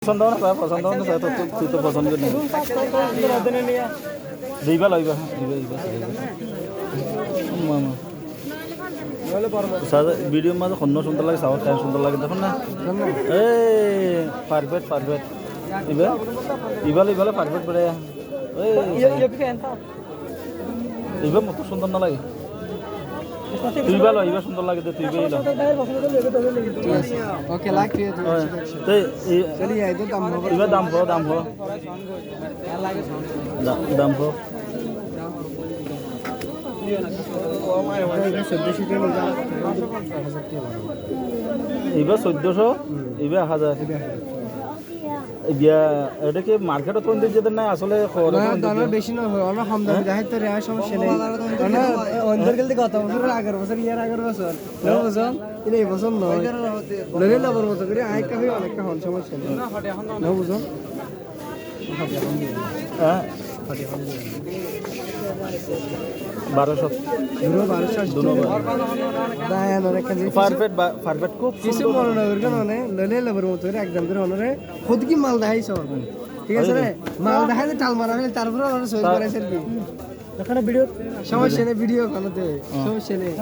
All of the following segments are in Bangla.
পছন্দ না স্যার পছন্দ না স্যার তুই তো পছন্দ করি দিবা লইবা স্যার ভিডিওর মাঝে অন্য সুন্দর লাগে সাউন্ড টাইম সুন্দর লাগে দেখুন না এই পারফেক্ট পারফেক্ট ইবালে পারফেক্ট বেড়ে এইবার মতো সুন্দর না লাগে তুই ভালো এইবার সুন্দর লাগে তুই ओके लाइक किए तो चलिए इधर দাম হো দাম হো এইবার 1400 এইবার 1000 এটা কি মার্কেটে কোন দিক যেতে নাই আসলে বেশি না হয় অনেক কম দামে যায় তো রেয়ার সমস্যা নেই মানে অন্তর গেলতে কত বছর আগের বছর আগের বছর বছর এই বছর নয় লগে লাবর মতো করে আই কাফি অনেকটা হন সমস্যা নেই না বুঝো হ্যাঁ 1200 পারফেক্ট খুব কিছু মনে না ওরকম মানে ললে লাবর মতো করে একদম করে অনরে খুদ কি মাল দেখাইছ ঠিক আছে রে মাল দেখাইলে টাল মারা হলে তারপরে অনরে সই করাইছ কি এখানে ভিডিও সমস্যা নেই ভিডিও বানাতে সমস্যা নেই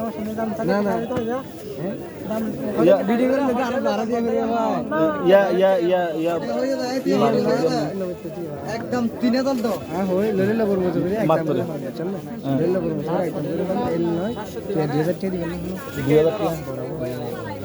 না না ভিডিও করে লাগে আরো বাড়া দিয়া করে একদম 3000 দাও হ্যাঁ হয় ললে লাবর মতো করে একদম চল না ললে লাবর মতো একদম করে এল নয় 2000 টাকা দিবেন 2000 টাকা